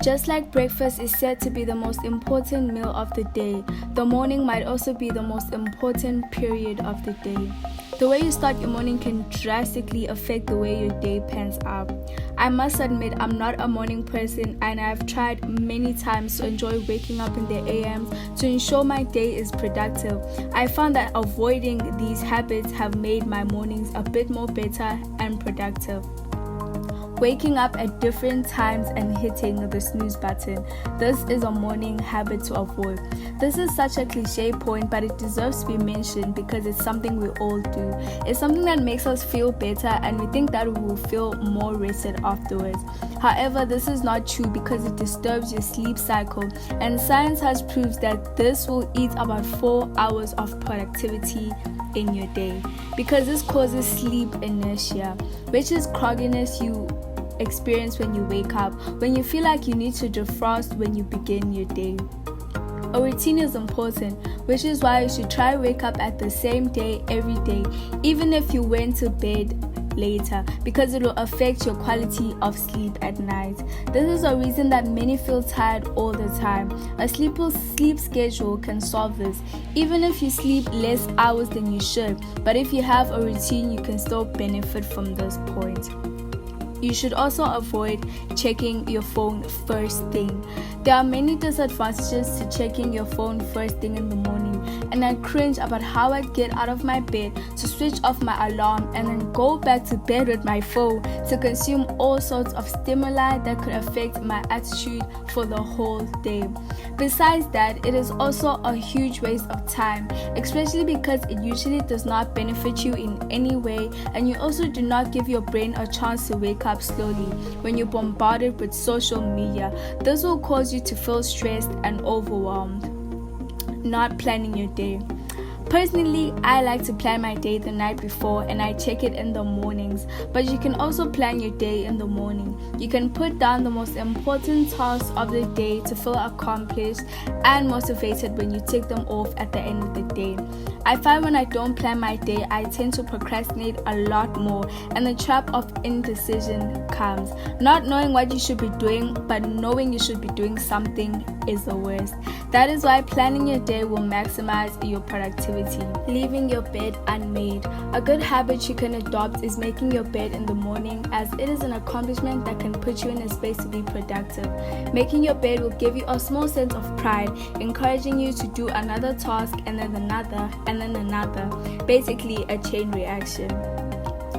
Just like breakfast is said to be the most important meal of the day, the morning might also be the most important period of the day. The way you start your morning can drastically affect the way your day pans out. I must admit I'm not a morning person, and I've tried many times to enjoy waking up in the AMs to ensure my day is productive. I found that avoiding these habits have made my mornings a bit more better and productive. Waking up at different times and hitting the snooze button. This is a morning habit to avoid. This is such a cliche point, but it deserves to be mentioned because it's something we all do. It's something that makes us feel better, and we think that we will feel more rested afterwards. However, this is not true because it disturbs your sleep cycle, and science has proved that this will eat about 4 hours of productivity in your day, because this causes sleep inertia, which is grogginess you experience when you wake up, when you feel like you need to defrost when you begin your day. A routine is important, which is why you should try wake up at the same day every day, even if you went to bed later, because it will affect your quality of sleep at night. This is a reason that many feel tired all the time. A sleep schedule can solve this, even if you sleep less hours than you should. But if you have a routine, you can still benefit from this point. You should also avoid checking your phone first thing. There are many disadvantages to checking your phone first thing in the morning, and I cringe about how I get out of my bed to switch off my alarm and then go back to bed with my phone to consume all sorts of stimuli that could affect my attitude for the whole day. Besides that, it is also a huge waste of time, especially because it usually does not benefit you in any way, and you also do not give your brain a chance to wake up slowly when you're bombarded with social media. This will cause you to feel stressed and overwhelmed. Not planning your day. Personally, I like to plan my day the night before, and I check it in the mornings, but you can also plan your day in the morning. You can put down the most important tasks of the day to feel accomplished and motivated when you tick them off at the end of the day. I find when I don't plan my day, I tend to procrastinate a lot more, and the trap of indecision comes. Not knowing what you should be doing, but knowing you should be doing something is the worst. That is why planning your day will maximize your productivity. Leaving your bed unmade. A good habit you can adopt is making your bed in the morning, as it is an accomplishment that can put you in a space to be productive. Making your bed will give you a small sense of pride, encouraging you to do another task and then another and then another. Basically a chain reaction.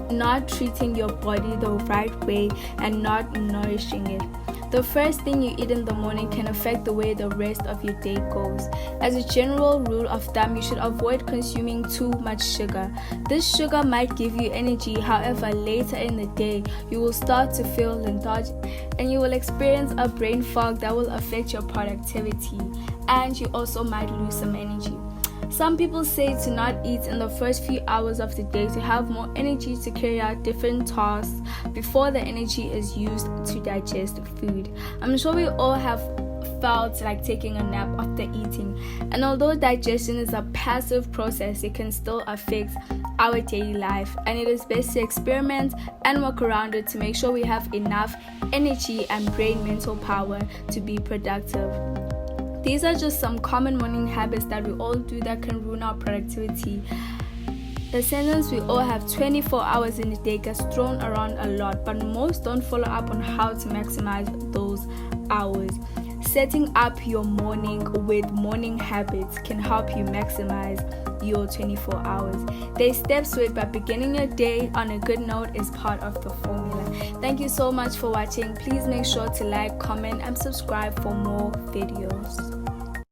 Not treating your body the right way and not nourishing it. The first thing you eat in the morning can affect the way the rest of your day goes. As a general rule of thumb, you should avoid consuming too much sugar. This sugar might give you energy, however, later in the day, you will start to feel lethargic and you will experience a brain fog that will affect your productivity, and you also might lose some energy. Some people say to not eat in the first few hours of the day to have more energy to carry out different tasks before the energy is used to digest food. I'm sure we all have felt like taking a nap after eating, and although digestion is a passive process, it can still affect our daily life, and it is best to experiment and work around it to make sure we have enough energy and brain mental power to be productive. These are just some common morning habits that we all do that can ruin our productivity. The sentence "we all have 24 hours in a day" gets thrown around a lot, but most don't follow up on how to maximize those hours. Setting up your morning with morning habits can help you maximize your 24 hours. There's steps to it, but beginning your day on a good note is part of the formula. Thank you so much for watching. Please make sure to like, comment, and subscribe for more videos.